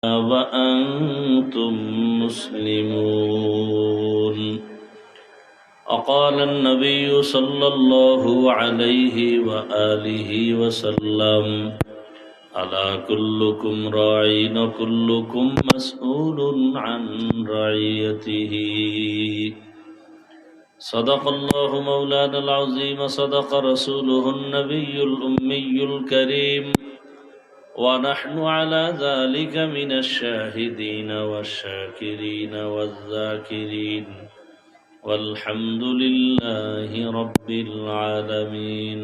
وأنتم مسلمون. وقال النبي صلى الله عليه وآله وسلم: ألا كلكم راع وكلكم مسؤول عن رعيته. صدق الله مولانا العظيم، صدق رسوله النبي الأمي الكريم، ونحن على ذلك من الشاهدين والشاكرين والذاكرين، والحمد لله رب العالمين.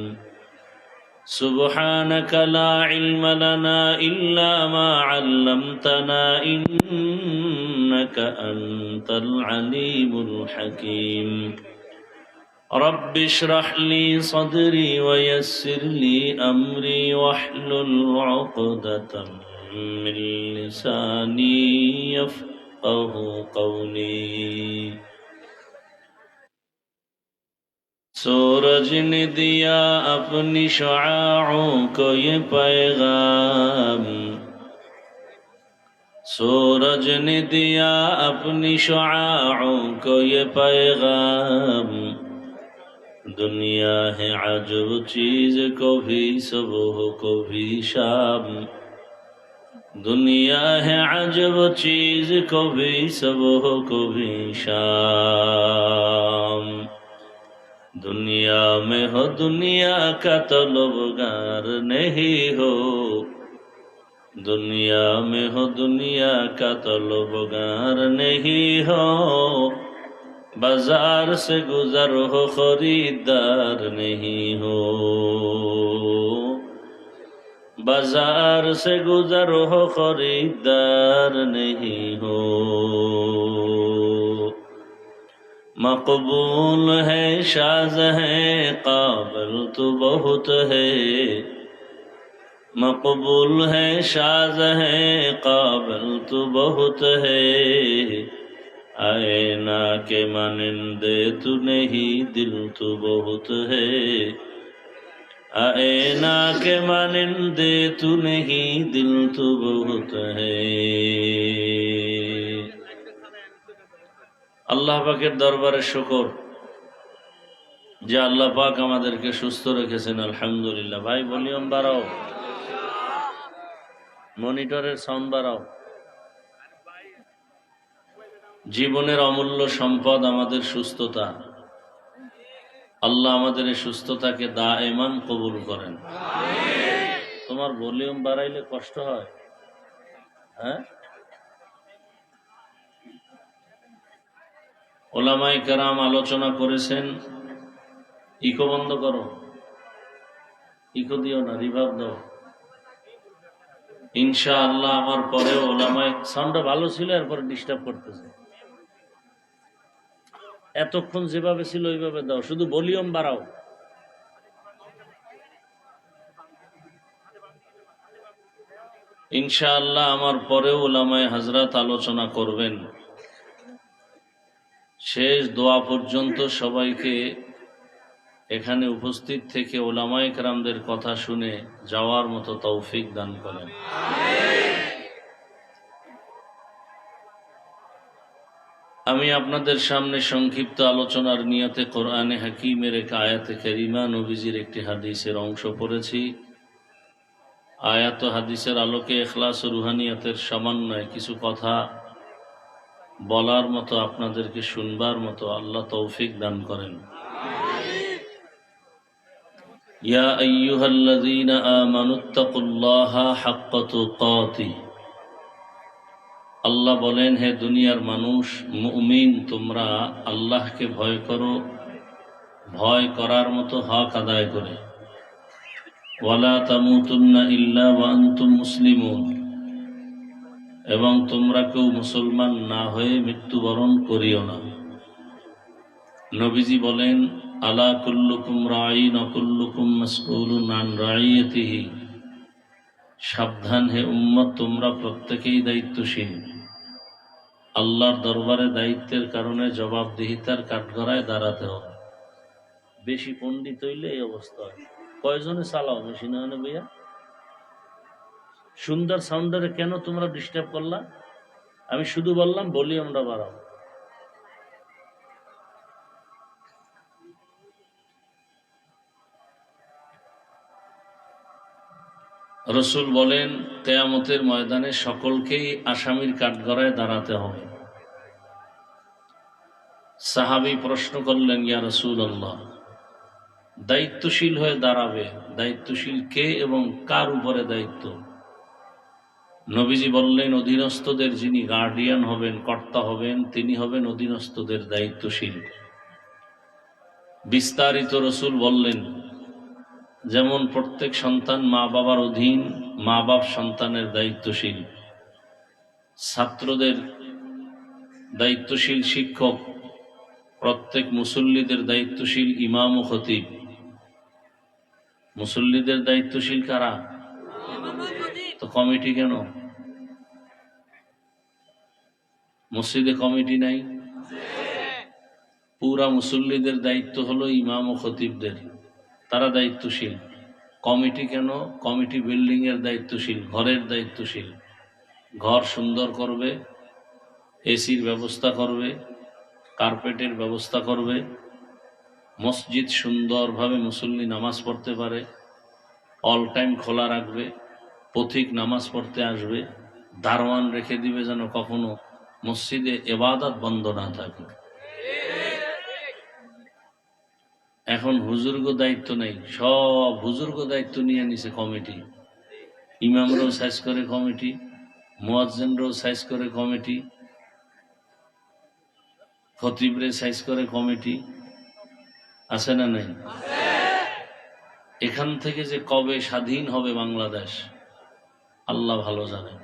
سبحانك لا علم لنا إلا ما علمتنا، إنك أنت العليم الحكيم. رب اشرح لي صدري ويسر لي أمري واحلل عقدة من لساني يفقه قولي. सूरज ने दिया अपनी शुआओं को ये पैगाम, सूरज ने दिया अपनी शुआओं को ये पैगाम। दुनिया है अजब चीज, कभी सुबह कभी शाम। दुनिया है अजब चीज, कभी सुबह कभी शाम। दुनिया में हो दुनिया का तलबगार नहीं हो, दुनिया में हो दुनिया का तलबगार नहीं हो। बाजार से गुजर हो खरीदार नहीं हो, बाजार से गुजर हो खरीदार नहीं हो। मकबूल है शाज़ है काबिल तो बहुत है, मकबूल है शाज़ है काबिल तो बहुत है। आईना के मानिंदे तू नहीं दिल तो बहुत है, आईना के मानिंदे तू नहीं दिल तो बहुत है। আল্লাহ পাকের দরবারে শুকর যে আল্লাহ পাক আমাদেরকে সুস্থ রেখেছেন, আলহামদুলিল্লাহ। ভাই ভলিউম বাড়াও, মনিটরের সাউন্ড বাড়াও। জীবনের অমূল্য সম্পদ আমাদের সুস্থতা। আল্লাহ আমাদের এই সুস্থতাকে দায়েমান কবুল করেন। তোমার ভলিউম বাড়াইলে কষ্ট হয়? হ্যাঁ, ওলামায়ে কেরাম আলোচনা করেছেন। ইকো বন্ধ করো, ইকো দিও না, রিভার্ব দাও। ইনশাআল্লাহ আমার পরে ওলামায়ে সাউন্ডটা ভালো ছিল, এরপর ডিস্টার্ব করতেছে। এতক্ষণ যেভাবে ছিল ওইভাবে দাও, শুধু ভলিউম বাড়াও। ইনশাআল্লাহ আমার পরে ওলামায়ে হযরত আলোচনা করবেন। শেষ দোয়া পর্যন্ত সবাইকে এখানে উপস্থিত থেকে ওলামায়ে কেরামদের কথা শুনে যাওয়ার মতো তৌফিক দান করেন। আমি আপনাদের সামনে সংক্ষিপ্ত আলোচনার নিয়তে কোরআনে হাকিমের এক আয়াতে কারিমা, নবীজির একটি হাদিসের অংশ পড়েছি। আয়াত ও হাদিসের আলোকে ইখলাস ও রুহানিয়াতের সমন্বয়ে কিছু কথা বলার মতো, আপনাদেরকে শুনবার মতো আল্লাহ তৌফিক দান করেন। ইয়া আইয়ুহাল্লাযীনা আমানুত্তাকুল্লাহা হাক্কা তুকাতিহ। আল্লাহ বলেন, হে দুনিয়ার মানুষ, মুমিন, তোমরা আল্লাহকে ভয় করো, ভয় করার মতো হক আদায় করে। ওয়ালা তামুতুন্না ইল্লা ওয়া আনতুম মুসলিমুন, এবং তোমরা কেউ মুসলমান না হয়ে মৃত্যুবরণ করিও না। নবীজি বলেন, আলা কুল্লুকুম রাঈন ওয়া কুল্লুকুম মাসউলুন আন রাইয়াতিহি। সাবধান হে উম্মত, তোমরা প্রত্যেকেই দায়িত্বশীল। আল্লাহর দরবারে দায়িত্বের কারণে জবাবদিহিতার কাঠগড়ায় দাঁড়াতে হবে। বেশি পণ্ডিত হইলে এই অবস্থা হয়। কয়জনে চালাও মেশিন হয় না ভাইয়া? সুন্দর সাউন্ডারে কেন তোমরা ডিস্টার্ব করলা? আমি শুধু বললাম ভলিউমটা বাড়াও। রসুল বলেন কিয়ামতের ময়দানে সকলকেই আসামির কাঠগড়ায় দাঁড়াতে হবে। সাহাবী প্রশ্ন করলেন, ইয়া রাসূলুল্লাহ, দায়িত্বশীল হয়ে দাঁড়াবে, দায়িত্বশীল কে এবং কার উপরে দায়িত্ব? নবীজি বললেন, অধীনস্থদের যিনি গার্ডিয়ান হবেন, কর্তা হবেন, তিনি হবেন অধীনস্থদের দায়িত্বশীল। বিস্তারিত রসুল বললেন, যেমন প্রত্যেক সন্তান মা বাবার অধীন, মা বাপ সন্তানের দায়িত্বশীল, ছাত্রদের দায়িত্বশীল শিক্ষক, প্রত্যেক মুসল্লিদের দায়িত্বশীল ইমাম ও খতিব। মুসল্লিদের দায়িত্বশীল কারা? তো কমিটি কেন? মসজিদে কমিটি নাই? পুরা মুসল্লিদের দায়িত্ব হলো ইমাম ও খতিবদের, তারা দায়িত্বশীল। কমিটি কেন? কমিটি বিল্ডিং এর দায়িত্বশীল, ঘরের দায়িত্বশীল। ঘর সুন্দর করবে, এসির ব্যবস্থা করবে, কার্পেটের ব্যবস্থা করবে, মসজিদ সুন্দরভাবে মুসল্লি নামাজ পড়তে পারে, অল টাইম খোলা রাখবে, পথিক নামাজ পড়তে আসবে, দারোয়ান রেখে দিবে যেন কখনো মসজিদে ইবাদত বন্ধ না থাকে। এখন হুজুরগো দায়িত্ব নেই, সব হুজুরগো দায়িত্ব নিয়ে নিছে কমিটি। ইমামরাও সাইজ করে কমিটি, মুয়াজ্জিনরাও সাইজ করে কমিটি, খতিবরে সাইজ করে কমিটি। আছে না নাই? এখান থেকে যে কবে স্বাধীন হবে বাংলাদেশ আল্লাহ ভালো জানেন।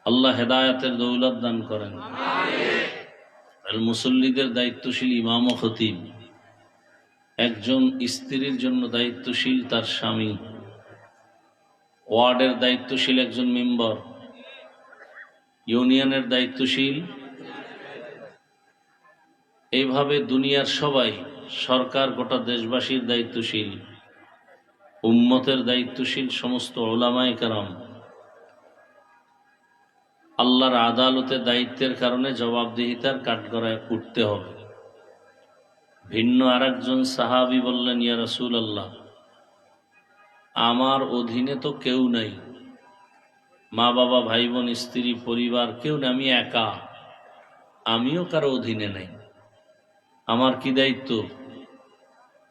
আল্লাহ হেদায়েতের দৌলত দান করেন। মুসল্লিদের দায়িত্বশীল ইমাম ও খতিব। একজন স্ত্রীর জন্য দায়িত্বশীল তার স্বামী, ওয়ার্ডের দায়িত্বশীল একজন মেম্বার, ইউনিয়নের দায়িত্বশীল। এইভাবে দুনিয়ার সবাই, সরকার গোটা দেশবাসীর দায়িত্বশীল, উম্মতের দায়িত্বশীল সমস্ত উলামায়ে কেরাম। আল্লাহর আদালতে দায়িত্বের কারণে জবাবদিহিতার কাঠগড়ায় উঠতে হবে। ভিন্ন আরেকজন সাহাবী বললেন, ইয়া রাসূলুল্লাহ, আমার অধীনে তো কেউ নাই, মা বাবা ভাই বোন স্ত্রী পরিবার কেউ নেই, আমি একা, আমিও কারো অধীনে নেই, আমার কি দায়িত্ব?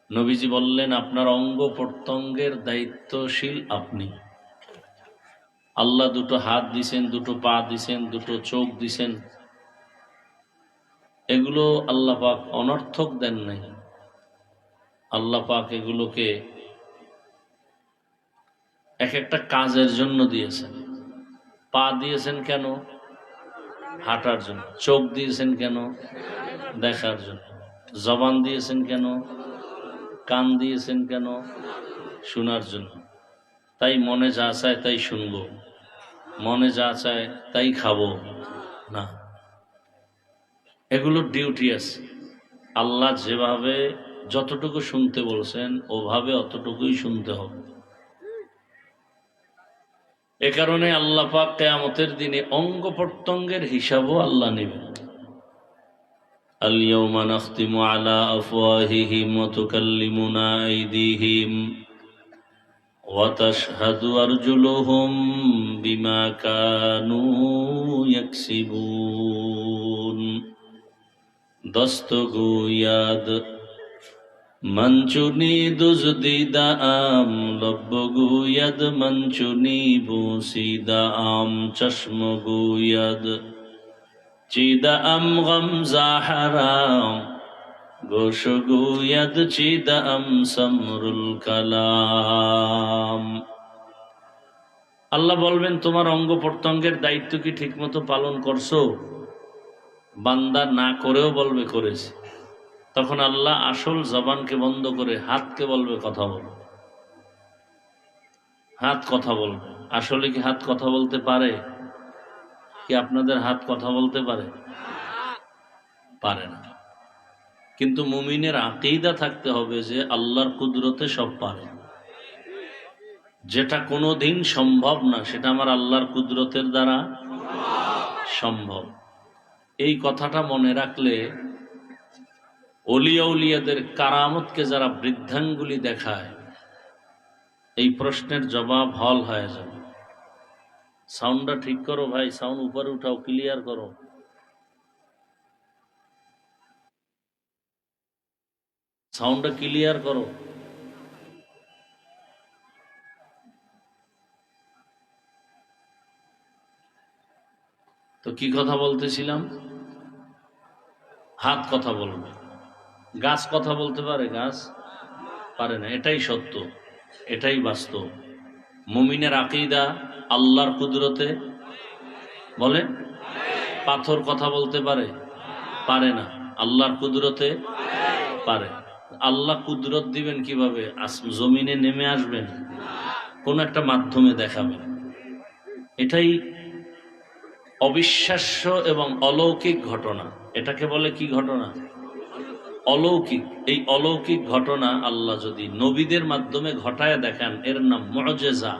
নবীজি বললেন, আপনার অঙ্গ প্রত্যঙ্গের দায়িত্বশীল আপনি। আল্লাহ দুটো হাত দিছেন, দুটো পা দিছেন, দুটো চোখ দিছেন, এগুলো আল্লাহ পাক অনর্থক দেন নাই। আল্লাহ পাক এগুলোকে এক একটা কাজের জন্য দিয়েছেন। পা দিয়েছেন কেন? হাঁটার জন্য। চোখ দিয়েছেন কেন? দেখার জন্য। জবান দিয়েছেন কেন? কান দিয়েছেন কেন? শোনার জন্য। তাই মনে যা চায় তাই শুনবো, মনে যা চায় তাই খাবো না, এগুলোর ডিউটি আছে। আল্লাহ যেভাবে যতটুকু শুনতে বলছেন ওভাবে অতটুকুই শুনতে হবে। এ কারণে আল্লাহ পাক কিয়ামতের দিনে অঙ্গ প্রত্যঙ্গের হিসাবও আল্লাহ নেবেন। আল-ইয়াওমা নাখতিমু আলা আফওয়াহিহিম ওয়া তুকাল্লিমুনা আইদিহিম ওয়া তাশহাদু আরজুলুহুম বিমা কানু ইয়াকসিবুন। দস্তগোয়াদ মঞ্চুনি দুজদিদা আম লব্বগুয়াদ মঞ্চুনি বুসিদা আম চশমগুয়াদ চিদা আম গমজা হারাম গোশগুয়াদ চিদা আম সমরুল কালাম। আল্লাহ বলবেন, তোমার অঙ্গ প্রত্যঙ্গের দায়িত্ব কি ঠিকমতো পালন করছো? বান্দা না করেও বলবে করেছে। তখন আল্লাহ আসল জবানকে বন্ধ করে হাতকে বলবে কথা বলো। হাত কথা বলবে। আসলে কি হাত কথা বলতে পারে? কি আপনাদের হাত কথা বলতে পারে? পারে না। কিন্তু মুমিনের আকীদা থাকতে হবে যে আল্লাহর কুদরতে সব পারে। যেটা কোনোদিন সম্ভব না সেটা আমার আল্লাহর কুদরতের দ্বারা সম্ভব। এই কথাটা মনে রাখলে ওলিয়া উলিয়াদের কারামতকে যারা বৃদ্ধাঙ্গুলি দেখায় এই প্রশ্নের জবাব হল হয়ে যাবে। সাউন্ডটা ঠিক করো ভাই, সাউন্ড উপরে উঠাও, ক্লিয়ার করো। সাউন্ডটা ক্লিয়ার করো। তো কি কথা বলতেছিলাম? হাত কথা বলবে, গাছ কথা বলতে পারে? গাছ পারে না। এটাই সত্য, এটাই বাস্তব। মুমিনের আকীদা আল্লাহর কুদরতে বলে। পাথর কথা বলতে পারে? পারে না। আল্লাহর কুদরতে পারে। আল্লাহ কুদরত দিবেন কিভাবে? জমিনে নেমে আসবেন, কোন একটা মাধ্যমে দেখাবেন। এটাই অবিশ্বাস্য এবং অলৌকিক ঘটনা। এটাকে বলে কি ঘটনা? অলৌকিক। এই অলৌকিক ঘটনা আল্লাহ যদি নবীদের মাধ্যমে ঘটায় দেখান এর নাম মুআজিজা।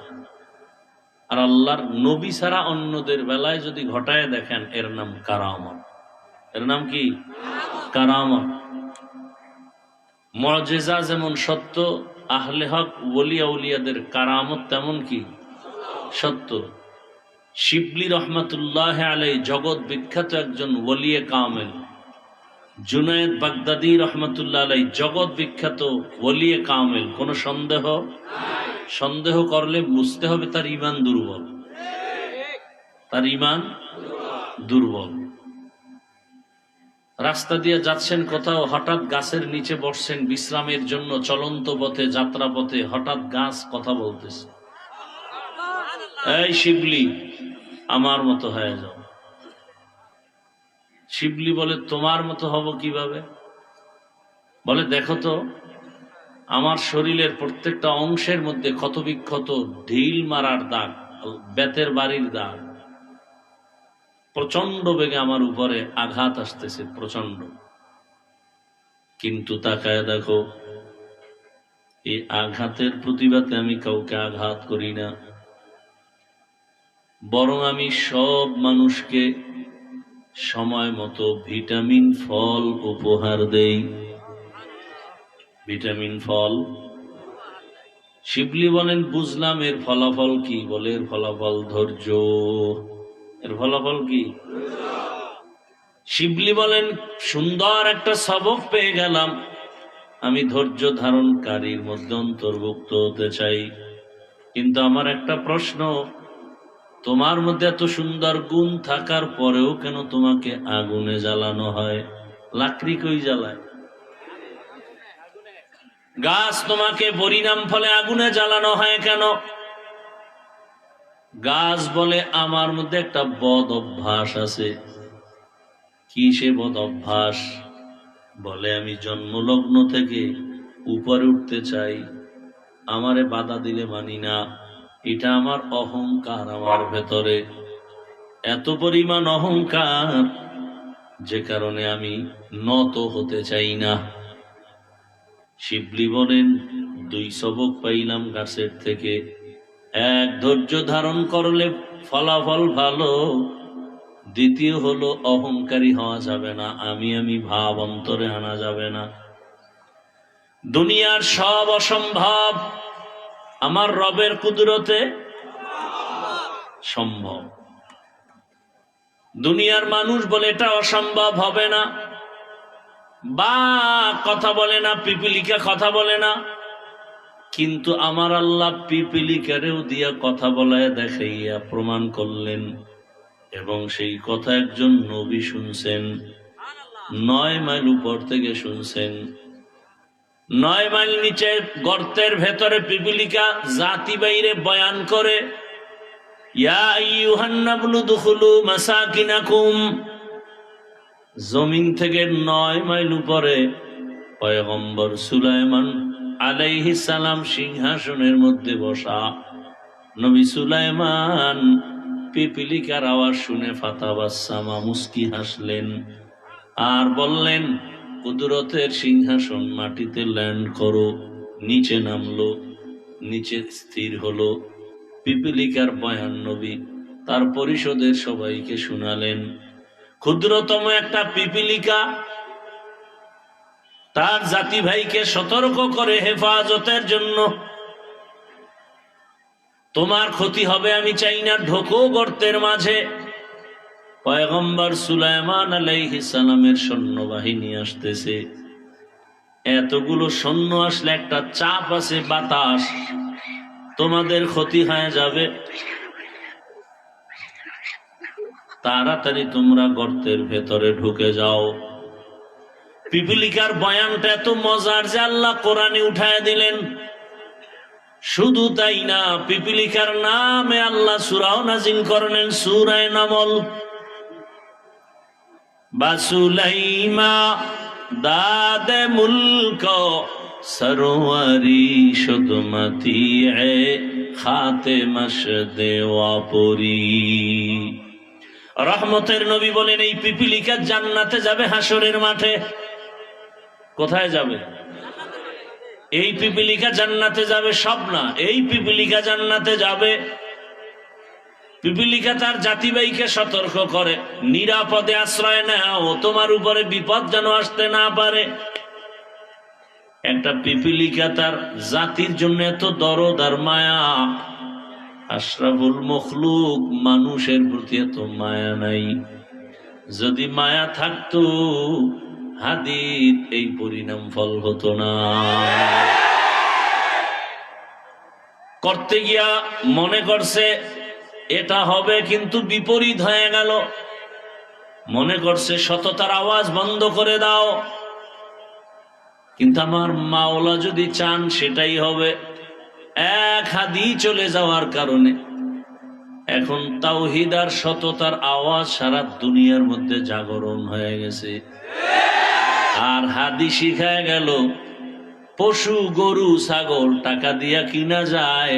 আর আল্লাহর নবী ছাড়া অন্যদের বেলায় যদি ঘটায় দেখেন এর নাম কারামত। এর নাম কি? কারামত। মুআজিজা যেমন সত্য, আহলে হক ওলিয়া উলিয়াদের কারামত তেমন কি সত্য। শিবলি রহমাতুল্লাহ আলাই জগৎ বিখ্যাত একজন ওলিয়ে কামেল। জুনায়েদ বাগদাদি রহমাতুল্লাহ আলাই জগৎ বিখ্যাত ওলিয়ে কামেল। কোন সন্দেহ? সন্দেহ করলে বুঝতে হবে তার ঈমান দুর্বল। তার ঈমান দুর্বল। রাস্তা দিয়ে যাচ্ছেন কোথাও, হঠাৎ গাছের নিচে বসছেন বিশ্রামের জন্য, চলন্ত পথে যাত্রা পথে হঠাৎ গাছ কথা বলতেছে, এই শিবলি আমার মতো হয়ে যাও। শিবলি বলে তোমার মতো হব কিভাবে? বলে দেখো তো আমার শরীরের প্রত্যেকটা অংশের মধ্যে ক্ষত বিক্ষত ঢিল মারার দাগ, বেতের বাড়ির দাগ। প্রচন্ড বেগে আমার উপরে আঘাত আসতেছে, প্রচন্ড। কিন্তু তাকায় দেখো এই আঘাতের প্রতিবাদে আমি কাউকে আঘাত করি না, বরং আমি সব মানুষকে সময় মতো ভিটামিন ফল উপহার দেই। ভিটামিন ফল। শিবলি বলেন বুঝলাম, এর ফলাফল কি? বলে এর ফলাফল ধৈর্য। এর ফলাফল কি? শিবলি বলেন সুন্দর একটা সবক পেয়ে গেলাম, আমি ধৈর্য ধারণকারীর মধ্যে অন্তর্ভুক্ত হতে চাই। কিন্তু আমার একটা প্রশ্ন, তোমার মধ্যে এত সুন্দর গুণ থাকার পরেও কেন তোমাকে আগুনে জ্বালানো হয়? লাকড়ি কই জ্বালায়? গাছ তোমাকে পরিণাম ফলে আগুনে জ্বালানো হয় কেন? গাছ বলে আমার মধ্যে একটা বদ অভ্যাস আছে। কি সে বদ অভ্যাস? বলে আমি জন্মলগ্ন থেকে উপরে উঠতে চাই, আমারে বাধা দিলে মানি না। এটা আমার অহংকার, আমার ভেতরে এত পরিমাণ অহংকার যে কারণে আমি নত হতে চাই না। শিবলি বলেন দুই সবক পাইলাম গাছের থেকে। এক, ধৈর্য ধারণ করলে ফলাফল ভালো। দ্বিতীয় হলো অহংকারী হওয়া যাবে না, আমি ভাব অন্তরে আনা যাবে না। দুনিয়ার সব অসম্ভব আমার রবের কুদরতে সম্ভব। দুনিয়ার মানুষ বলে এটা অসম্ভব হবে না, বা কথা বলে না, পিপিলিকা কথা বলে না। কিন্তু আমার আল্লাহ পিপিলিকারেও দিয়া কথা বলায় দেখাইয়া প্রমাণ করলেন, এবং সেই কথা একজন নবী শুনছেন, 9 মাইল উপর থেকে শুনছেন। 9 মাইল নিচে গর্তের ভেতরে পিপিলিকা জাতি বাইরে বয়ান করে, ইয়া আইয়ুহান নাবলু দুখুলু মাসাকিনাকুম। জমিন থেকে 9 মাইল উপরে পয়গম্বর সুলাইমান আলাইহিস সালাম সিংহাসনের মধ্যে বসা। নবী সুলাইমান পিপিলিকার আওয়াজ শুনে ফাতাবাসসামা, মুস্কি হাসলেন আর বললেন কুদরতের সিংহাসন মাটিতে ল্যান্ড করো। নিচে নামলো। নিচে স্থির হলো। পিপিলিকার বয়ান নবী তার পরিষদের সবাইকে শুনালেন। ক্ষুদ্রতম একটা পিপিলিকা তার জাতি ভাইকে সতর্ক করে হেফাজতের জন্য, তোমার ক্ষতি হবে আমি চাই না, ঢোকো গর্তের মাঝে। পয়গম্বর সুলাইমান আলাইহিস সালামের সৈন্যবাহিনী আসতেছে। এতগুলো সৈন্য আসলে একটা চাপ আছে, বাতাস, তোমাদের ক্ষতি হয়ে যাবে, তাড়াতাড়ি তোমরা গর্তের ভেতরে ঢুকে যাও। পিপিলিকার বয়ানটা এত মজার যে আল্লাহ কোরআনে উঠায় দিলেন। শুধু তাই না, পিপিলিকার নামে আল্লাহ সূরাও নাজিল করলেন, সূরা নামল। বাসুলাইমা দাদে মুলক সরোয়ারি শুদমতি এ খাতে মশদে ওয়াপরি। রহমতের নবী বলেন, এই পিপিলিকা জান্নাতে যাবে হাসরের মাঠে। কোথায় যাবে? এই পিপিলিকা জান্নাতে যাবে, সব না, এই পিপিলিকা জান্নাতে যাবে। পিপিলিকা তার জাতিবাহীকে সতর্ক করে, নিরাপদে আশ্রয় নাও, তোমার উপরে বিপদ যেন আসতে না পারে। একটা পিপিলিকা তার জাতির জন্য এত দরদ আর মায়া, আশরাফুল মখলুক মানুষের প্রতি এত মায়া নাই। যদি মায়া থাকতো হাদিদ এই পরিণাম ফল হতো না। করতে গিয়া মনে করছে এটা হবে, কিন্তু বিপরীত হয়ে গেল। মনে করছে সততার আওয়াজ বন্ধ করে দাও, কিন্তু আমার মাওলা যদি চান সেটাই হবে। এক হাদি চলে যাওয়ার কারণে এখন তাওহীদ আর সততার আওয়াজ সারা দুনিয়ার মধ্যে জাগরণ হয়ে গেছে। আর হাদি শিখায় গেল, পশু গরু ছাগল টাকা দিয়া কিনা যায়,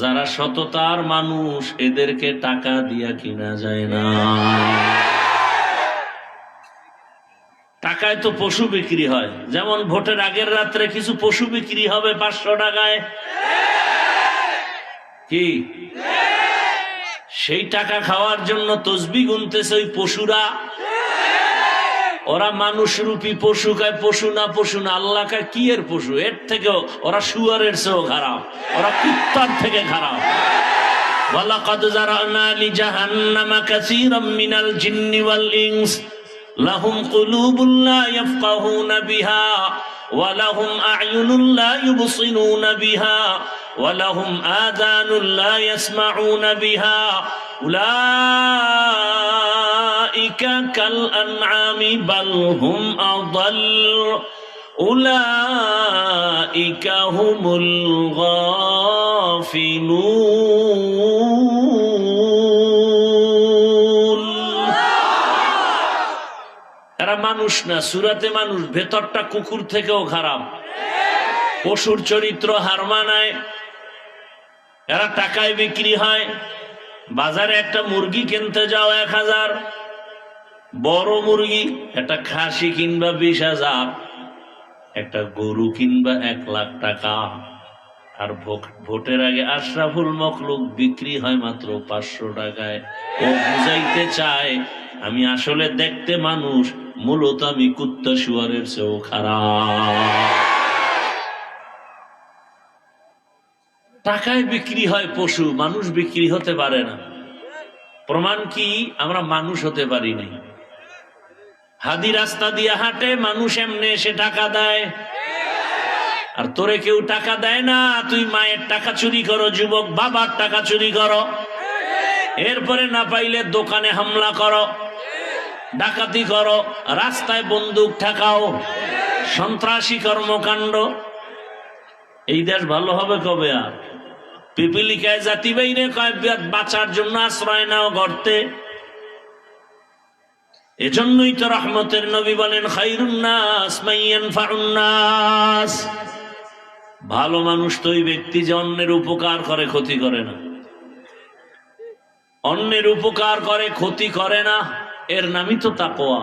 যারা সততার মানুষ এদেরকে টাকা দিয়া কিনা যায় না। টাকায় তো পশু বিক্রি হয়, যেমন ভোটের আগের রাত্রে কিছু পশু বিক্রি হবে 500 টাকায়, কি সেই টাকা খাওয়ার জন্য তসবিহ গুনতেছে ওই পশুরা। ওরা মানুষ রূপী পশু খায়, পশু না, পশু না, আল্লাহ খায় কি এর পশু, এর থেকেও ওরা শুয়ারের চেয়েও খারাপ, ওরা কুত্তার থেকে খারাপ। ওয়ালাকাদ যারানা লিজাহান্নামা কাসীরাম মিনাল জিন্নি ওয়াল ইনস লাহুম কুলুবুন লা ইয়াফকাহুনা বিহা ওয়া লাহুম আ'য়ুনুন লা ইউবসিরুনা বিহা ওয়া লাহুম আযানুন লা ইয়াসমাউনা বিহা উলাইকা কাল আনআমি বাল হুম আযাল উলাইকা হুমুল গাফিলুন। এরা মানুষ না, সুরাতে মানুষ, ভেতরটা কুকুর থেকেও খারাপ, পশুর চরিত্র হার মানায়। এরা টাকায় বিক্রি হয়। বাজারে একটা মুরগি কিনতে যাও 1000, বড় মুরগি একটা খাসি কিনবা 20,000, একটা গরু কিনবা 1 লাখ টাকা। আর ভোটের আগে আশরাফুল মখলুক বিক্রি হয় মাত্র 500 টাকায়। ও বুঝাইতে চায় আমি আসলে দেখতে মানুষ, মূলত আমি কুত্তা শুয়ারের চেয়েও খারাপ। টাকায় বিক্রি হয় পশু, মানুষ বিক্রি হতে পারে না। প্রমাণ কি? আমরা মানুষ হতে পারি নাই। হাদি রাস্তা দিয়ে হাঁটে, মানুষ এমনি এসে টাকা দেয়, আর তোরে কেউ টাকা দেয় না। তুই মায়ের টাকা চুরি করো, যুবক, বাবার টাকা চুরি করো, এরপরে না পাইলে দোকানে হামলা করো, ডাকাতি করো, রাস্তায় বন্দুক ঠেকাও, সন্ত্রাসী কর্মকাণ্ড। এই দেশ ভালো হবে কবে? আর পিপিলিকায় জাতি বাইরে কয় বাঁচার জন্য আশ্রয় নাও গর্তে। এজন্যই তো রহমতের নবী বলেন, খায়রুন নাস মান ইয়ানফাউন নাস। ভালো মানুষ তো ওই ব্যক্তি যে অন্যের উপকার করে, ক্ষতি করে না। অন্যের উপকার করে, ক্ষতি করে না, এর নামই তো তাকওয়া।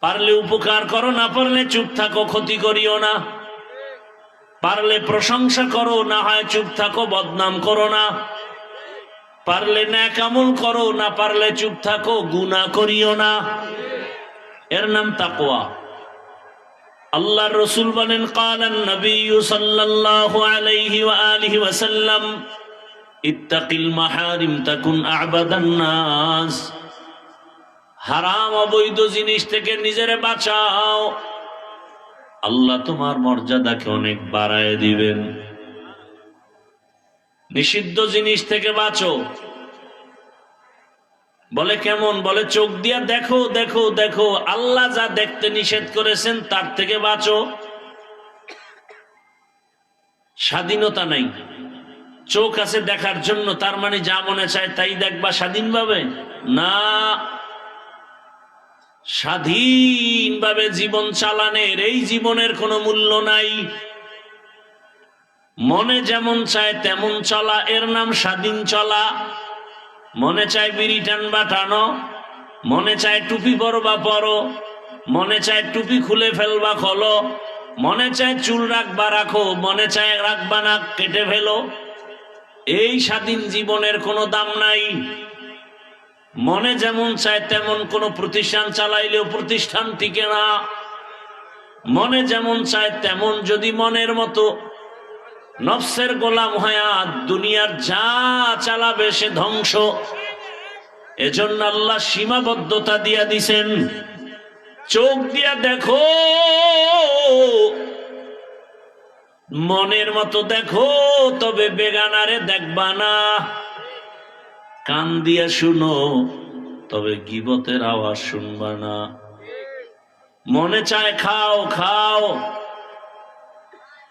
পারলে উপকার করো, না পারলে চুপ থাকো, ক্ষতি করিও না। পারলে প্রশংসা করো, না হয় চুপ থাকো, বদনাম করো না। পারলে নেক আমল করো, না পারলে চুপ থাকো, গুনাহ করিও না। এর নাম তাকওয়া। আল্লাহর রাসূল বলেন, ক্বালান নবী সাল্লাল্লাহু আলাইহি ওয়া আলিহি ওয়াসাল্লাম, ইত্তাকিল মাহারিম তাকুন আ'বাদান নাস। হারাম অবৈধ জিনিস থেকে নিজেরে বাঁচাও, আল্লাহ তোমার মর্যাদাকে অনেক বাড়ায় দিবেন। নিষিদ্ধ জিনিস থেকে বাঁচো। বলে কেমন? বলে চোখ দিয়া দেখো দেখো দেখো, আল্লাহ যা দেখতে নিষেধ করেছেন তার থেকে বাঁচো। স্বাধীনতা নাই, চোখ আছে দেখার জন্য, তার মানে যা মনে চায় তাই দেখবা স্বাধীনভাবে? না, স্বাধীনভাবে জীবন চালানের এই জীবনের কোনো মূল্য নাই। মনে যেমন চায় তেমন চলা, এর নাম স্বাধীন চলা। মনে চায় বিড়ি টানবা টানো, মনে চায় টুপি পরবা পরো, মনে চায় টুপি খুলে ফেলবা খোলো, মনে চায় চুল রাখবা রাখো, মনে চায় রাখবা না কেটে ফেলো। এই স্বাধীন জীবনের কোনো দাম নাই। মনে যেমন চায় তেমন কোন প্রতিষ্ঠান চালাইলেও প্রতিষ্ঠান টিকে না। মনে যেমন চায় তেমন যদি মনের মতো নফসের গোলাম হয়া দুনিয়ার যা চালাবে সে ধ্বংস। এজন্য আল্লাহ সীমাবদ্ধতা দিয়া দিছেন। চোখ দিয়া দেখো, মনের মতো দেখো, তবে বেগানারে দেখবা না। কান দিয়া শুনো, তবে গীবতের আওয়াজ শুনবা না। মনে চায় খাও খাও,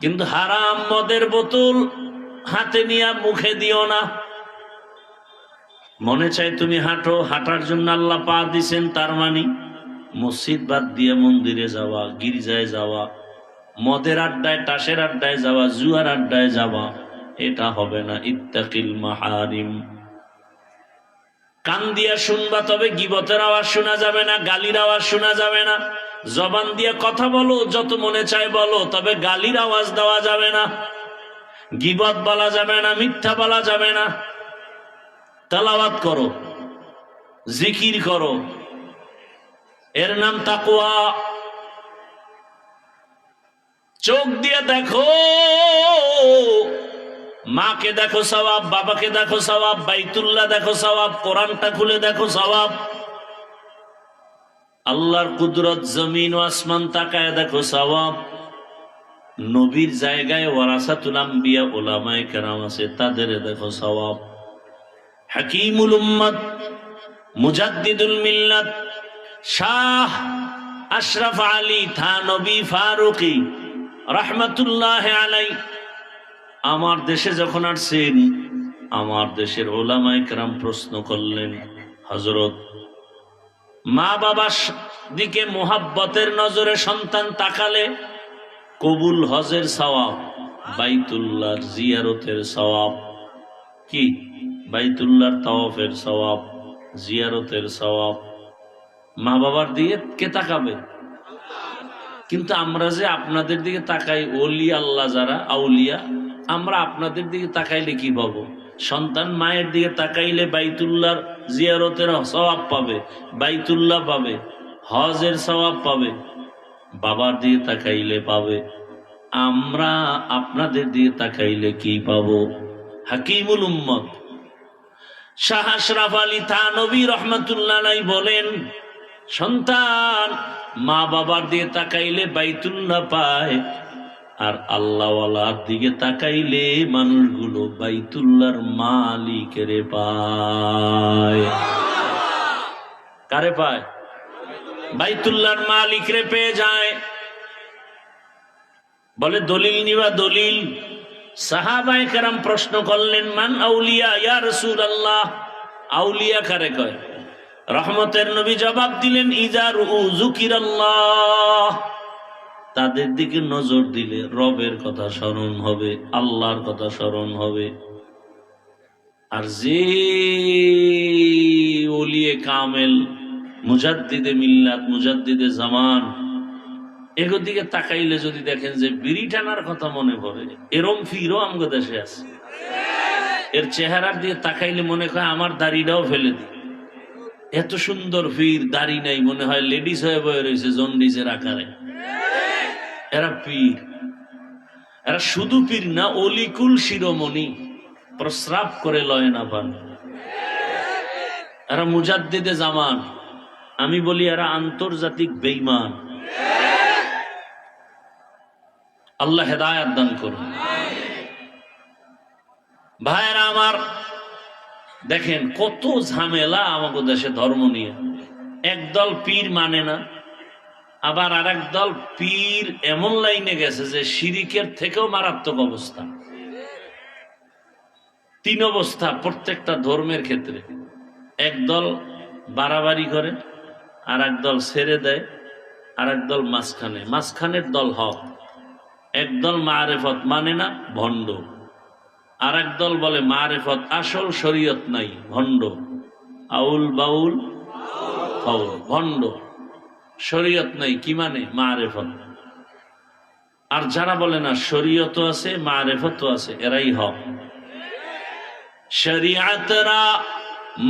কিন্তু হারাম মদের বোতল হাতে নিয়ে মুখে দিও না। মনে চায় তুমি হাঁটো, হাঁটার জন্য আল্লাহ পা দিছেন, তার মানে মসজিদ বাদ দিয়ে মন্দিরে যাওয়া, গির্জায় যাওয়া, মদের আড্ডায় টাসের আড্ডায় যাওয়া, জুয়ার আড্ডায় যাওয়া, এটা হবে না। ইত্তাকিল মাহারিম। কান দিয়া শুনবা, তবে গীবতের আওয়াজ শোনা যাবে না, গালির আওয়াজ শোনা যাবে না। জবান দিয়ে কথা বলো, যত মনে চায় বলো, তবে গালির আওয়াজ দেওয়া যাবে না, গীবত বলা যাবে না, মিথ্যা বলা যাবে না। তেলাওয়াত করো, জিকির করো, এর নাম তাকওয়া। চোখ দিয়ে দেখো, মাকে দেখো সওয়াব, বাবাকে দেখো সওয়াব, বাইতুল্লাহ দেখো সওয়াব, কোরআনটা খুলে দেখো সওয়াব। আল্লাহর কুদরত, জমিন ও আসমান তাকায় দেখো সওয়াব। নবীর জায়গায় ওয়ারাসাতুল আম্বিয়া উলামায়ে কেরাম আছে, তাদের দেখো সওয়াব। হাকিমুল উম্মত, মুজাদ্দিদুল মিল্লাত, শাহ আশরাফ আলী থানবী ফারুকী রাহমাতুল্লাহ আলাইহি আমার দেশে যখন আসছেন, আমার দেশের উলামায়ে কেরাম প্রশ্ন করলেন, হযরত, মা বাবার দিকে মোহাব্বতের নজরে সন্তান তাকালে কবুল হজের সওয়াব, বাইতুল্লাহর জিয়ারতের সওয়াব, কি বাইতুল্লাহর তাওয়াফের সওয়াব, জিয়ারতের সওয়াব, মা বাবার দিকে কে তাকাবে? কিন্তু আমরা যে আপনাদের দিকে তাকাই, ওলি আল্লাহ যারা আউলিয়া, আমরা আপনাদের দিকে তাকাইলে কি পাবো? সন্তান মায়ের দিকে তাকাইলে বাইতুল্লাহর জিয়ারতের সওয়াব পাবে, বাইতুল্লাহ পাবে, হজের সওয়াব পাবে। বাবার দিকে তাকাইলে পাবে। আমরা আপনাদের দিকে তাকাইলে কি পাবো? হাকিমুল উম্মত শাহ আশরাফ আলী থানবী রাহমাতুল্লাহ আলাইহি বলেন, সন্তান মা বাবার দিকে তাকাইলে বাইতুল্লাহ পায়, আর আল্লাহওয়ালার দিকে তাকাইলে মানুষগুলো বাইতুল্লাহর মালিকের পায়। কারে পায়? বাইতুল্লাহর মালিকরে পেয়ে যায়। বলে দলিল নিবা, দলিল। সাহাবায়ে কেরাম প্রশ্ন করলেন, মান আউলিয়া ইয়া রাসূলুল্লাহ, আউলিয়া কারে কয়? রহমতের নবী জবাব দিলেন, ইজা রুউ যুকিরাল্লাহ, তাদের দিকে নজর দিলে রবের কথা স্মরণ হবে, আল্লাহর কথা স্মরণ হবে। আর যে ওলিয়ে কামেল, মুজাদ্দিদে মিল্লাত, মুজাদ্দিদে জামান, এগোর দিকে তাকাইলে যদি দেখেন যে বিড়ি টানার কথা মনে পড়ে, এরম ফিরও আমগো দেশে আছে। এর চেহারার দিকে তাকাইলে মনে হয় আমার দাড়িটাও ফেলে দিই। এত সুন্দর ফির, দাড়ি নাই, মনে হয় লেডিস হয়ে বয়ে রয়েছে জন্ডিসের আকারে। এরা পীর, এরা শুধু পীর না, অলিকুল শিরোমণি, প্রস্রাব করে লয় না পান। এরা মুজাদ্দিদে জামান, আমি বলি এরা আন্তর্জাতিক বেঈমান। আল্লাহ হেদায়াত দান করুন। ভাইরা আমার, দেখেন কত ঝামেলা আমাদের দেশে ধর্ম নিয়ে। একদল পীর মানে না, আবার আর দল পীর এমন লাইনে গেছে যে শিরিকের থেকেও মারাত্মক অবস্থা। তিন অবস্থা প্রত্যেকটা ধর্মের ক্ষেত্রে। একদল বাড়াবাড়ি করে, আর একদল ছেড়ে দেয়, আর একদল মাঝখানে। মাঝখানের দল হক। একদল মারেফত মানে না, ভণ্ড। আর একদল বলে মারেফত আসল, শরীয়ত নাই, ভণ্ড। আউল বাউল ফাউল, ভণ্ড। শরীয়ত নাই, কি মানে? মারেফত। আর যারা বলে না শরীয়ত আছে মারেফত আছে, এরাই হক। শরিয়াতরা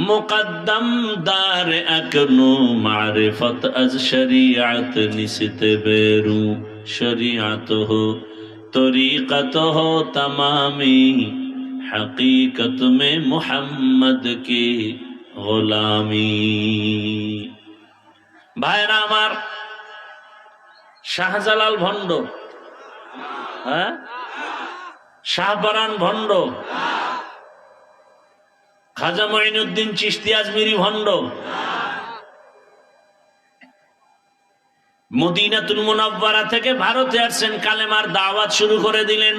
মুকদ্দম দার আকনু, মারেফত আজ শরিয়াত নিসতে বেরু। শরিয়াত হো তরিকত হো তমামি, হकीकत में मुहम्मद की गुलामी। ভাইরা আমার, শাহজালাল ভণ্ড, হ্যাঁ, শাহপরান ভণ্ড, খাজা মঈনুদ্দিন চিশতি আজমিরি ভণ্ড, মদিনাতুল মুনাওয়ারা থেকে ভারতে আসছেন, কালেমার দাওয়াত শুরু করে দিলেন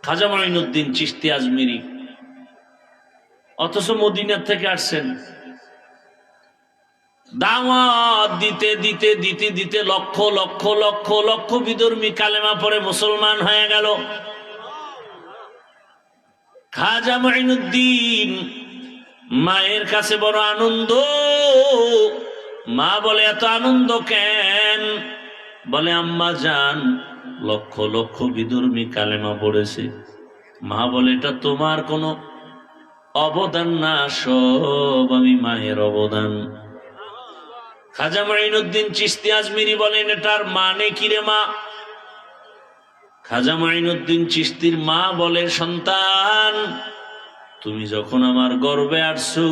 খাজা মঈনুদ্দিন চিশতি আজমিরি। অথচ মদিনা থেকে আসছেন, দাওয়াত দিতে দিতে দিতে দিতে লক্ষ লক্ষ লক্ষ লক্ষ বিধর্মী কালেমা পড়ে মুসলমান হয়ে গেল। খাজা মঈনুদ্দিন মায়ের কাছে বড় আনন্দ। মা বলে, এত আনন্দ কেন? বলে, আম্মা জান, লক্ষ লক্ষ বিধর্মী কালেমা পড়েছে। মা বলে, এটা তোমার কোনো অবদান না, সব আমি মায়ের অবদান। খাজা মঈনুদ্দিন চিশতি আজমিরি বলেন, এটার মানে কি রে মা? খাজা মঈনুদ্দিন চিশতির মা বলে, সন্তান, তুমি যখন আমার গর্ভে আসছো,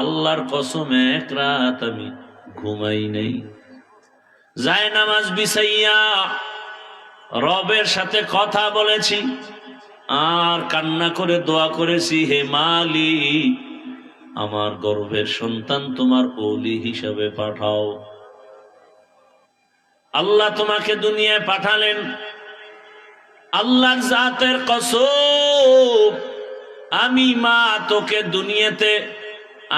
আল্লাহর কসম এক রাত আমি ঘুমাই নাই। যায় নামাজ বিছাইয়া রবের সাথে কথা বলেছি, আর কান্না করে দোয়া করেছি, হে মালিক, আমার গর্ভের সন্তান তোমার ওলি হিসাবে পাঠাও। আল্লাহ তোমাকে দুনিয়ায় পাঠালেন, আল্লাহর জাতের কসম, আমি মা তোকে দুনিয়াতে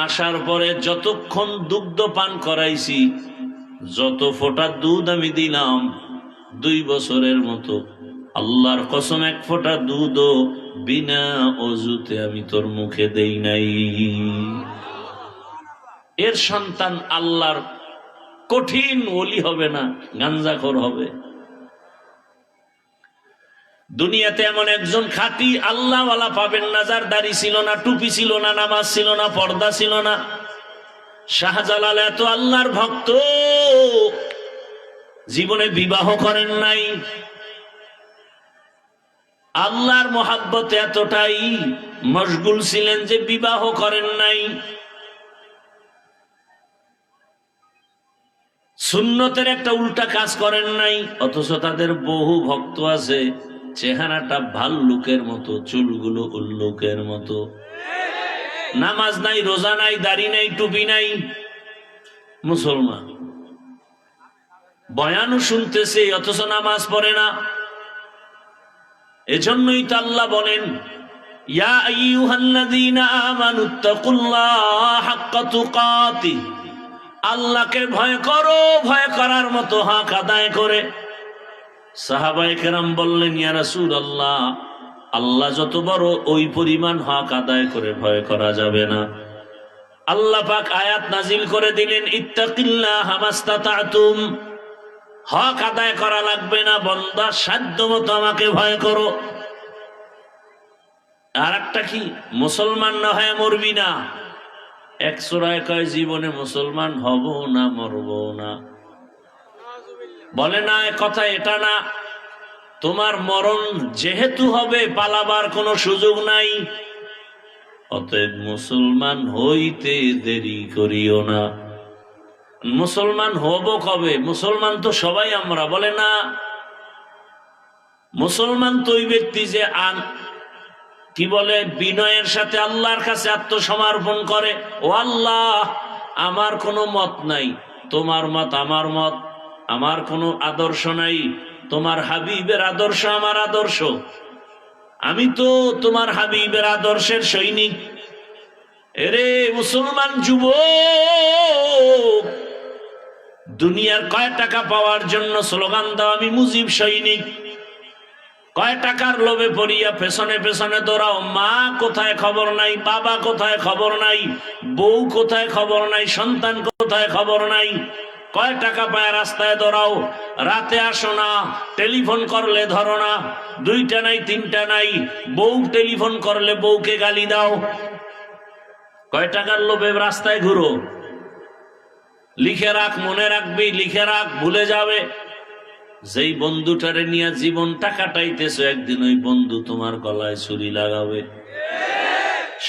আসার পরে যতক্ষণ দুগ্ধ পান করাইছি, যত ফোঁটা দুধ আমি দিলাম 2 বছরের মতো, আল্লাহর কসম এক ফোঁটা দুধও বিনা অজুতে আমি তোর মুখে দেই নাই। এর সন্তান আল্লাহর কঠিন ওলি হবে না, গাঞ্জাখোর হবে। দুনিয়াতে এমন একজন খাঁটি আল্লাহওয়ালা পাবেন না, যার দাড়ি ছিল না, টুপি ছিল না, নামাজ ছিল না, পর্দা ছিল না। শাহজালাল এত আল্লাহর ভক্ত, জীবনে বিবাহ করেন নাই। আল্লাহর মহাব্বতে এতটাই মশগুল ছিলেন যে বিবাহ করেন নাই। সুন্নতের একটা উল্টা কাজ করেন নাই। অথচ তাদের বহু ভক্ত আছে, চেহারাটা ভাল্লুকের মতো, চুলগুলো উল্লুকের মতো, নামাজ নাই, রোজা নাই, দাড়ি নাই, টুপি নাই, মুসলমান। বয়ানও শুনতেছে অথচ নামাজ পড়ে না। এজন্যই তো আল্লাহ বলেন, ইয়া আইয়ুহাল্লাযীনা আমানুত্তাকুল্লাহা হাক্কা তুকাতিহ, আল্লাহকে ভয় করো, ভয় করার মতো হক আদায় করে। সাহাবায়ে কেরাম বললেন, ইয়া রাসূলুল্লাহ, আল্লাহ যত বড়, ওই পরিমাণ হক আদায় করে ভয় করা যাবে না। আল্লাহ পাক আয়াত নাজিল করে দিলেন, ইত্তাকিল্লাহা মাস্তাতাতুম, হক আদায় করা লাগবে না, বান্দা সাধ্য মতো আমাকে ভয় করো। আর একটা কি, মুসলমান না হয় মরবি না। এক সূরায় কয় জীবনে মুসলমান হব না, মরব না। বলে না, কথা এটা না, তোমার মরণ যেহেতু হবে, পালাবার কোনো সুযোগ নাই। অতএব মুসলমান হইতে দেরি করিও না। মুসলমান হব কবে? মুসলমান তো সবাই আমরা, বলে না। মুসলমান তো ওই ব্যক্তি যে কি বলে, বিনয়ের সাথে আল্লাহর কাছে আত্মসমর্পণ করে। ও আল্লাহ, আমার কোনো মত নাই, তোমার মত আমার মত, আমার কোনো আদর্শ নাই, তোমার হাবিবের আদর্শ আমার আদর্শ, আমি তো তোমার হাবিবের আদর্শের সৈনিক। এরে মুসলমান যুবক, দুনিয়ার কয় টাকা পাওয়ার জন্য স্লোগান দাও আমি মুজিব সৈনিক, কয় টাকার লোভে পড়িয়া পেছনে পেছনে দৌড়াও, মা কোথায় খবর নাই, বাবা কোথায় খবর নাই, বউ কোথায় খবর নাই, সন্তান কোথায় খবর নাই, কয় টাকা পায় রাস্তায় দৌড়াও, রাতে আসো না, টেলিফোন করলে ধরো না, দুইটা নাই তিনটা নাই, বউ টেলিফোন করলে বউকে গালি দাও, কয় টাকার লোভে রাস্তায় ঘুরো। লিখে রাখ, মনে রাখবি, লিখে রাখ, ভুলে যাবে। যেই বন্ধুটারে নিয়ে জীবনটা কাটাইতেছ, একদিন ওই বন্ধু তোমার গলায় ছুরি লাগাবে।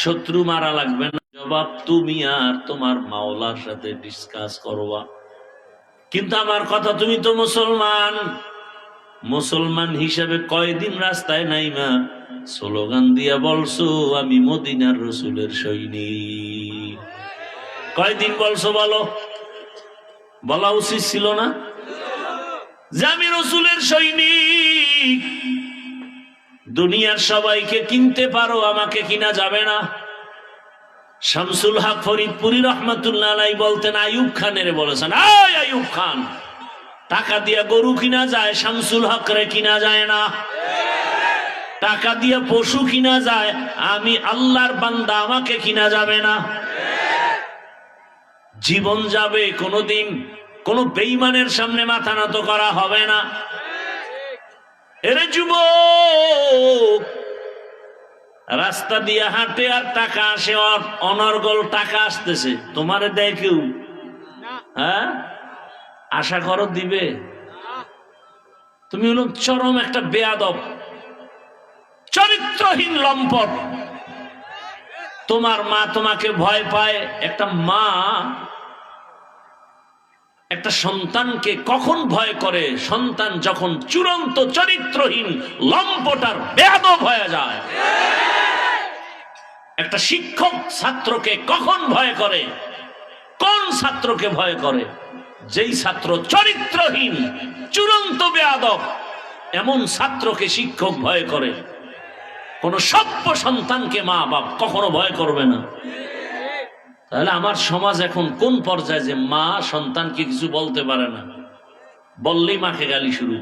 শত্রু মারা লাগবে না, জবাব তুমি আর তোমার মাওলার সাথে ডিসকাস করবা। কিন্তু আমার কথা, তুমি তো মুসলমান, মুসলমান হিসেবে কয়দিন রাস্তায় নাইমা স্লোগান দিয়া বলছো আমি মদিনার রসুলের সৈনিক? কয়দিন বলছো বলো? বলা উচিত ছিল না যে আমি রসুলের সৈনিক? দুনিয়ার সবাইকে কিনতে পারো, আমাকে কিনা যাবে না। শামসুল হক ফরিদপুরি রহমাতুল্লাহ আলাইহি বলতেন, আইয়ুব খানের বলেছেন, এই আইয়ুব খান, টাকা দিয়া গরু কিনা যায়, শামসুল হক রে কিনা যায় না। টাকা দিয়া পশু কিনা যায়, আমি আল্লাহর বান্দা, আমাকে কিনা যাবে না। জীবন যাবে, কোনদিন কোন বেঈমানের সামনে মাথা নত করা হবে না। এরে যুবক, রাস্তা দিয়ে হাঁটে আর টাকা আসে, অনর্গল টাকা আসতেছে, তোমারে দেয় কেউ? হ্যাঁ, আশা করো দিবে? তুমি হলো চরম একটা বেয়াদব, চরিত্রহীন লম্পট। তোমার মা তোমাকে ভয় পায়। একটা মা একটা সন্তানকে কখন ভয় করে? সন্তান যখন চূড়ান্ত চরিত্রহীন লম্পট আর বেয়াদব হয়ে যায়। একটা শিক্ষক ছাত্রকে কখন ভয় করে? কোন ছাত্রকে ভয় করে? যেই ছাত্র চরিত্রহীন, চূড়ান্ত বেয়াদব, এমন ছাত্রকে শিক্ষক ভয় করে। কোন সভ্য সন্তানকে মা বাপ কখনো ভয় করবে না। তাহলে আমার সমাজ এখন কোন পর্যায়ে যে মা সন্তানকে কিছু বলতে পারে না, বললেই মাকে গালি শুরু,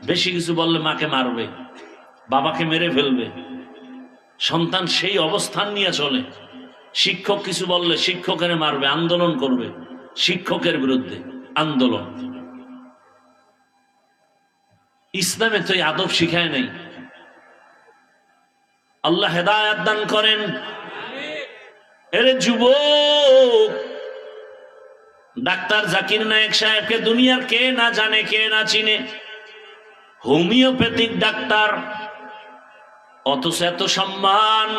বেশি কিছু বললে মাকে মারবে, বাবাকে মেরে ফেলবে। সন্তান সেই অবস্থান নিয়ে চলে। শিক্ষক কিছু বললে শিক্ষকের মারবে, আন্দোলন করবে, শিক্ষকের বিরুদ্ধে আন্দোলন। ইসলামে তো এই আদব শিখায় নাই। আল্লাহ হেদায়েত দান করেন। এরে যুবক, ডাক্তার জাকির নায়েক সাহেবকে দুনিয়ার কে না জানে, কে না চিনে? হোমিওপ্যাথিক ডাক্তার, অথচ এত সম্মান।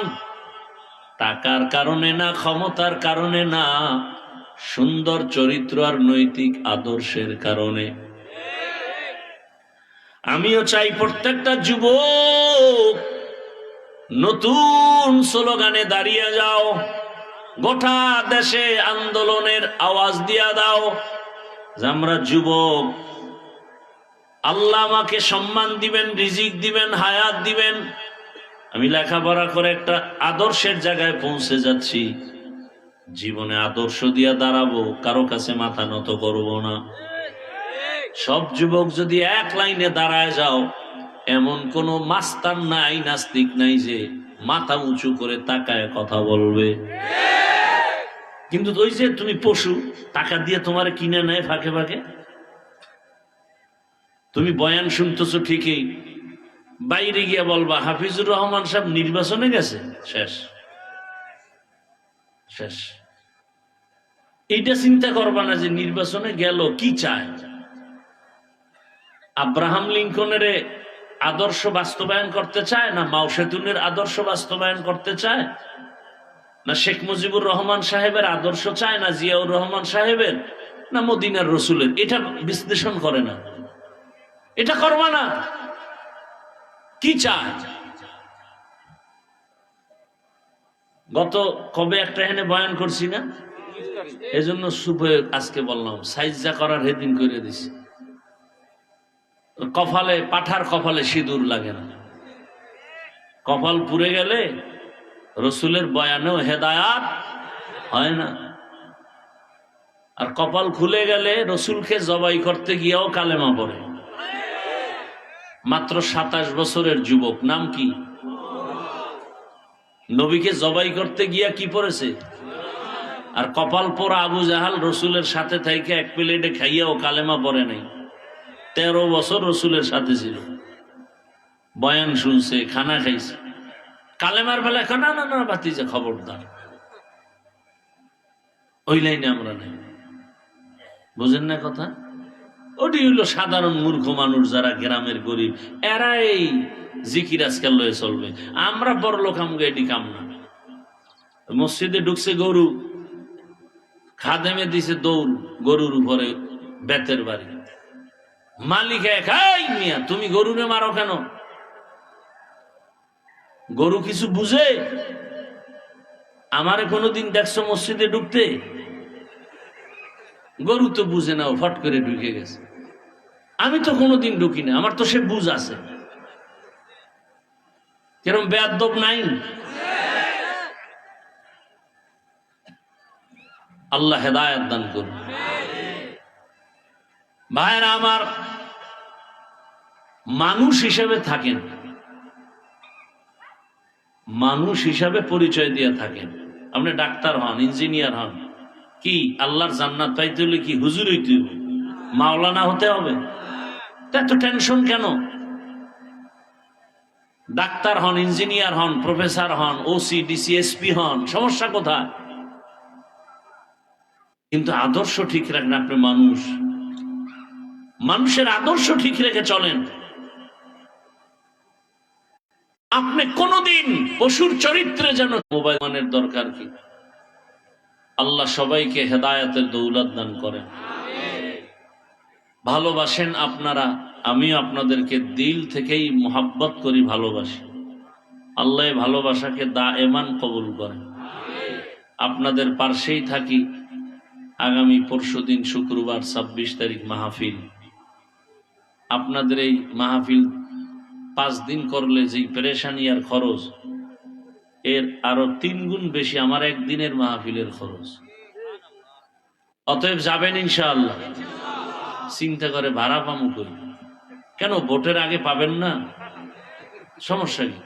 টাকার কারণে না, ক্ষমতার কারণে না, সুন্দর চরিত্র আর নৈতিক আদর্শের কারণে। আমিও চাই প্রত্যেকটা যুবক নতুন স্লোগানে দাঁড়িয়ে যাও, গোটা দেশে আন্দোলনের আওয়াজ দিয়া দাও যে আমরা যুবক, আল্লাহ আমাকে সম্মান দিবেন, রিজিক দিবেন, হায়াত দিবেন। আমি লেখাপড়া করে একটা আদর্শের জায়গায় পৌঁছে যাচ্ছি। জীবনে আদর্শ দিয়া দাঁড়াবো, কারো কাছে মাথা নত করব না। সব যুবক যদি এক লাইনে দাঁড়ায় যাও, এমন কোন মাস্তান নাই, নাস্তিক নাই যে মাথা উঁচু করে তাকায় কথা বলবে। কিন্তু ওই যে তুমি পশু, টাকা দিয়ে তোমার কিনে নেয় ফাঁকে ফাঁকে, তুমি বয়ান শুনতেছো ঠিকই, বাইরে গিয়া বলবা হাফিজুর রহমান সাহেব নির্বাচনে গেছে, শেষ শেষ। এইটা চিন্তা করবা না যে নির্বাচনে গেল কি চায়। আব্রাহাম লিঙ্কনের আদর্শ বাস্তবায়ন করতে চায়, না মাও সেতুনের আদর্শ বাস্তবায়ন করতে চায়, না শেখ মুজিবুর রহমান সাহেবের আদর্শ চায়, না জিয়াউর রহমান সাহেবের, না মদিনার রসুলের? এটা বিশ্লেষণ করে না, এটা করবা না। কি চায়? গত কবে একটা এখানে বয়ান করছি না, এজন্য সুপে আজকে বললাম সাইজা করার হেদিন করে দিছি। কপালে, পাঠার কপালে সিঁদুর লাগে না। কপাল পুড়ে গেলে রসুলের বয়ানেও হেদায়াত হয় না, আর কপাল খুলে গেলে রসুলকে জবাই করতে গিয়েও কালেমা পড়ে। মাত্র 27 বছরের যুবক, নাম কি? নবীকে জবাই করতে গিয়া কি পড়েছে? আর কপাল পোড়া আবু জাহাল রসুলের সাথে থেকে এক প্লেটে খাইয়াও কালেমা পড়ে নাই। 13 বছর রসুলের সাথে ছিল, বয়ান শুনছে, খানা খাইছে, কালেমার বেলা না না না বাতিজা খবরদার, ওই লাইনে আমরা নাই। বুঝেন না কথা? ওটি হইল সাধারণ মূর্খ মানুষ, যারা গ্রামের গরিব, এরা এই জিকির আজকাল লয়ে চলবে। আমরা বড় লোক, আমগো এটি কাম না। মসজিদে ঢুকছে গরু, খাদেমে দিছে দৌড় গরুর উপরে, বেতের বাড়ি। মালিক একাই, মিয়া তুমি গরুরে মারো কেন? গরু কিছু বুঝে? আমারে কোনোদিন দেখছো মসজিদে ঢুকতে? গরু তো বুঝে না, ও ফট করে ঢুকে গেছে। আমি তো কোনোদিন ঢুকি না, আমার তো সে বুঝ আছে। কিরম বেয়াদব নাই? আল্লাহ হেদায়েত দান করুন। ভাইরা আমার, মানুষ হিসেবে থাকেন, মানুষ হিসাবে পরিচয় দিয়ে থাকেন। আপনি ডাক্তার হন, ইঞ্জিনিয়ার হন, কি আল্লাহর জান্নাত পাইতে হলে কি হুজুর হইতে হবে, মাওলানা হতে হবে? এত টেনশন কেন? ডাক্তার হন, ইঞ্জিনিয়ার হন, প্রফেসর হন, ওসি ডিসি এসপি হন, সমস্যা কোথায়? কিন্তু আদর্শ ঠিক রাখেন। আপনি মানুষ, মানুষের আদর্শ ঠিক রেখে চলেন। আপনি কোনদিন পশুর চরিত্রে যেন মোবাইল মানের দরকার কি? আল্লাহ সবাইকে হেদায়েতের দৌলত দান করেন। ভালোবাসেন আপনারা, আমিও আপনাদেরকে দিল থেকেই মোহাব্বত করি, ভালোবাসি। আল্লাহ ভালোবাসাকে দায়েমান কবুল করেন। আপনাদের পাশেই থাকি। আগামী পরশুদিন শুক্রবার 26 তারিখ মাহফিল। আপনাদের এই মাহফিল 5 দিন করলে যেই পেরেশানি আর খরচ, এর আরো 3 গুণ বেশি আমার একদিনের মাহফিলের খরচ। অতএব যাবেন ইনশাআল্লাহ। চিন্তা করে ভাড়া পামু করি কেন? ভোটের আগে পাবেন না, সমস্যা কি?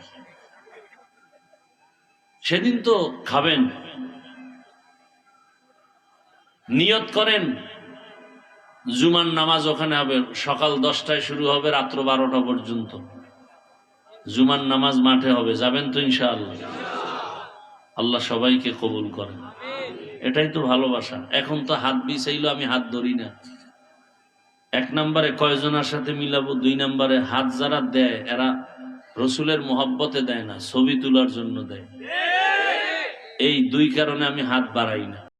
সেদিন তো খাবেন। নিয়ত করেন জুমার নামাজ ওখানে হবে, সকাল 10টায় শুরু হবে, রাত্র 12টা পর্যন্ত জুমার নামাজ মাঠে হবে। যাবেন তো ইনশাআল্লাহ? আল্লাহ সবাইকে কবুল করেন। এটাই তো ভালোবাসা। এখন তো হাত বিছাইলো, আমি হাত ধরি না। 1 নম্বরে কয়জনের সাথে মিলাবো, 2 নম্বরে হাত যারা দেয় এরা রসুলের মোহাব্বতে দেয় না, ছবি তোলার জন্য দেয়। এই 2 কারণে আমি হাত বাড়াই না।